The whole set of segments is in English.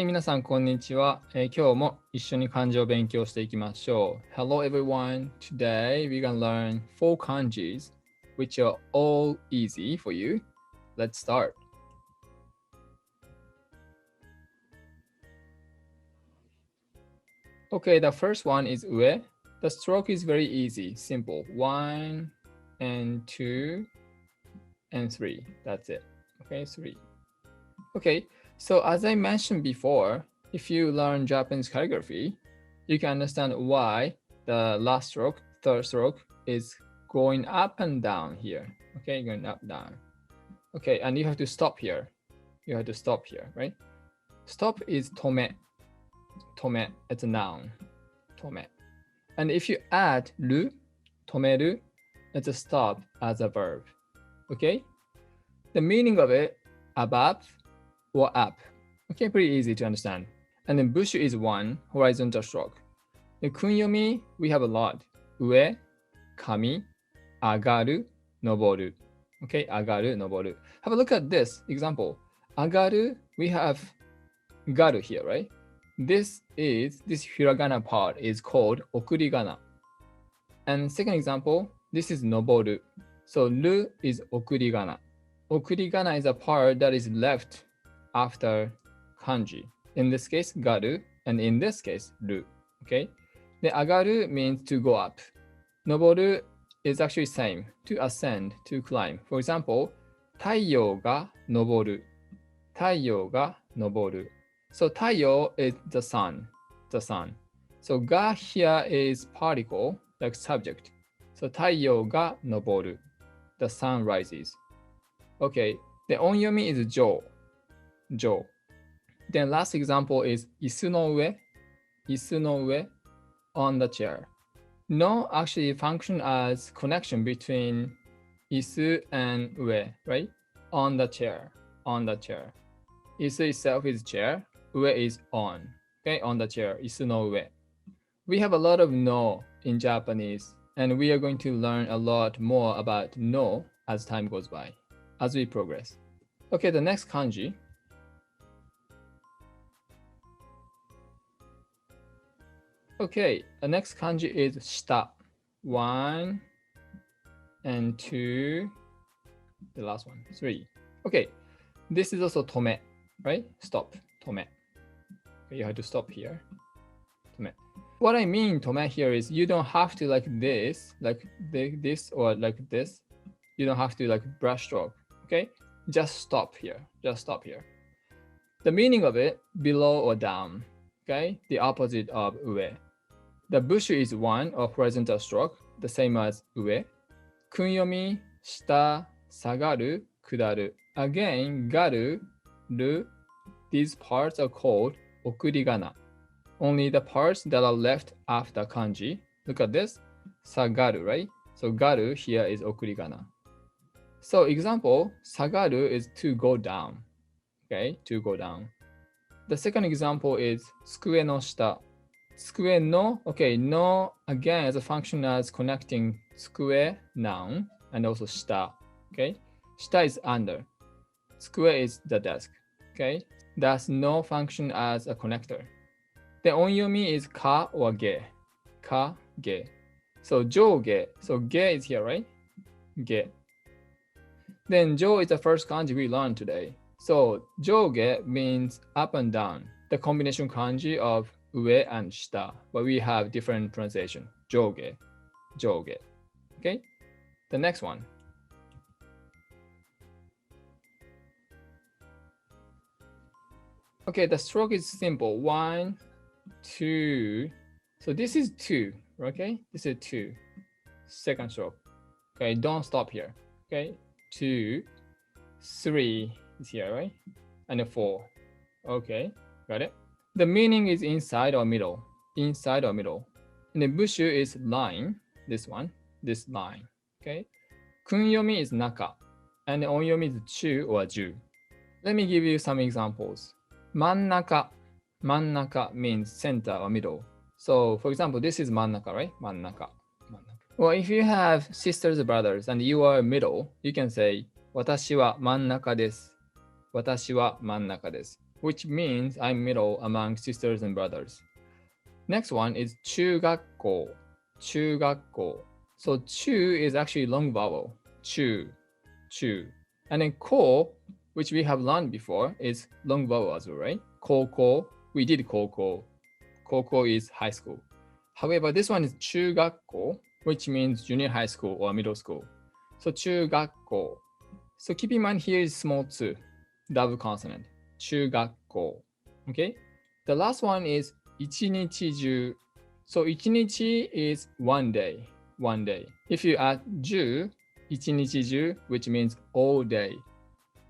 い、皆さん、こんにちは。今日も一緒に漢字を勉強していきましょう。Hello everyone. Today we're gonna learn 4 kanjis, which are all easy for you. Let's start. Okay, the first one is 上. The stroke is very easy, simple. 1 and 2 and 3. That's it. Okay, 3. Okay, so as I mentioned before, if you learn Japanese calligraphy, you can understand why the last stroke, third stroke, is going up and down here. Okay, going up, down. Okay, and you have to stop here. You have to stop here, right? Stop is tome. Tome, it's a noun. Tome. And if you add ru, tomeru, it's a stop as a verb. Okay? The meaning of it, above or up. Okay, pretty easy to understand. And then bushu is 1, horizontal stroke. The kunyomi, we have a lot. Ue, kami, agaru, noboru. Okay, agaru, noboru. Have a look at this example. Agaru, we have garu here, right? This hiragana part is called okurigana. And second example, this is noboru. So ru is okurigana. Okurigana is a part that is left after kanji. In this case, garu, and in this case, ru. Okay? The agaru means to go up. Noboru is actually same, to ascend, to climb. For example, 太陽が昇る. 太陽が昇る. So 太陽 is the sun, the sun. So が here is particle, like subject. So 太陽が昇る. The sun rises. Okay, the onyomi is 上. 上. Then last example is 椅子の上. 椅子の上 on the chair. No actually function as connection between 椅子 and 上, right? On the chair, on the chair. 椅子 itself is chair, 上 is on, okay? On the chair, 椅子の上. We have a lot of no in Japanese, and we are going to learn a lot more about no as time goes by, as we progress. Okay, the next kanji. Okay, the next kanji is shita. 1 and 2, the last one, 3. Okay, this is also tome, right? Stop, tome. Okay, you have to stop here. Tome. What I mean tome here is you don't have to like this or like this. You don't have to like brush stroke, okay? Just stop here, just stop here. The meaning of it, below or down, okay? The opposite of ue. The bushu is 1 of horizontal stroke, the same as ue. Kunyomi, shita, sagaru, kudaru. Again, garu, ru, these parts are called okurigana. Only the parts that are left after kanji. Look at this, sagaru, right? So garu here is okurigana. So example, sagaru is to go down, okay? To go down. The second example is tsukue no shita. Tsukue no, okay, no again as a function as connecting tsukue, noun, and also shita, okay? Shita is under. Tsukue is the desk, okay? That's no function as a connector. The onyomi is ka or ge. Ka, ge. So joge, so ge is here, right? Ge. Then jo is the first kanji we learned today. So joge means up and down. The combination kanji of ue and shita, but we have different translation. Joge, joge. Okay? The next one. Okay, the stroke is simple. 1, 2. So this is 2, okay? This is 2. Second stroke. Okay, don't stop here. Okay? 2, 3 is here, right? And 4. Okay, got it? The meaning is inside or middle. Inside or middle. And the bushu is line. This one. This line. Okay? Kunyomi is naka. And the onyomi is chu or ju. Let me give you some examples. Mannaka. Mannaka means center or middle. So, for example, this is mannaka, right? Mannaka. Well, if you have sisters or brothers and you are middle, you can say, 私は真ん中です. 私は真ん中です. which means I'm middle among sisters and brothers. Next one is 中学校. 中学校. So 中 is actually long vowel. 中. And then 校, which we have learned before, is long vowel as well, right? 高校. We did 高校. 高校 is high school. However, this one is 中学校, which means junior high school or middle school. So 中学校. So keep in mind here is small 2, double consonant. 中学校. Okay? The last one is 一日中. So 一日 is one day. If you add 10, 一日中, which means all day.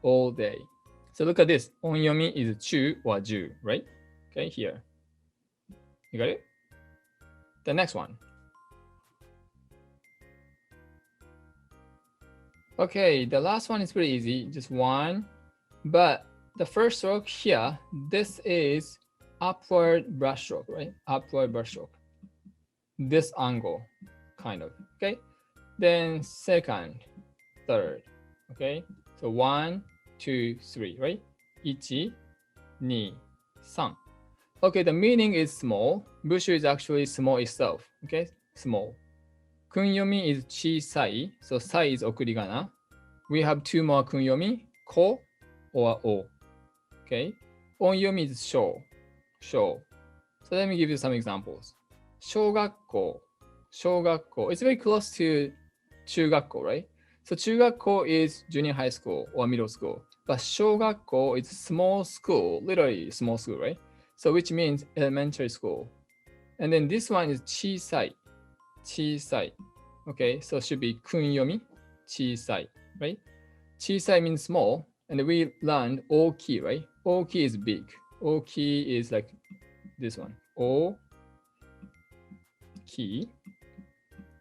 So look at this. Onyomi is 中 or 10, right? Okay, here. You got it? The next one. Okay, the last one is pretty easy, just one. But the first stroke here, this is upward brush stroke, right? Upward brush stroke. This angle, kind of, okay? Then second, third, okay? So 1, 2, 3, right? 1, 2, 3. Okay, the meaning is small. Bushu is actually small itself, okay? Small. Kunyomi is 小さい, so さい is okurigana. We have 2 more kunyomi, ko or o, okay? Onyomi is shou. So let me give you some examples. 小学校. It's very close to 中学校, right? So 中学校 is junior high school or middle school. But 小学校 is small school, literally small school, right? So which means elementary school. And then this one is 小さい. Okay, so it should be 訓読み. 小さい, right? 小さい means small. And we learned 大きい, right? 大きい is big. 大きい is like this one. 大きい.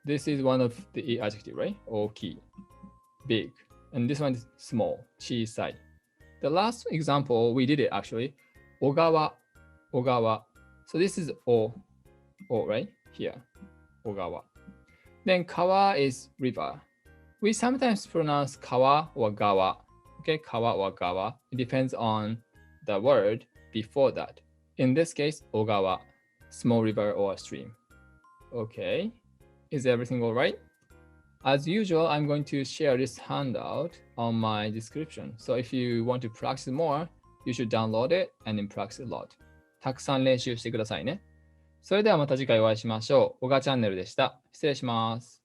This is one of the adjective, right? 大きい. Big. And this one is small. 小さい. The last example, we did it actually. 小川. So this is O, right? Here. 小川. Then 川 is river. We sometimes pronounce 川 or 川. Okay, 川 or 川. It depends on the word before that. In this case, 小川, small river or stream. Okay, is everything all right? As usual, I'm going to share this handout on my description. So if you want to practice more, you should download it and then practice a lot. たくさん練習してくださいね。それではまた次回お会いしましょう。おがチャンネルでした。失礼します。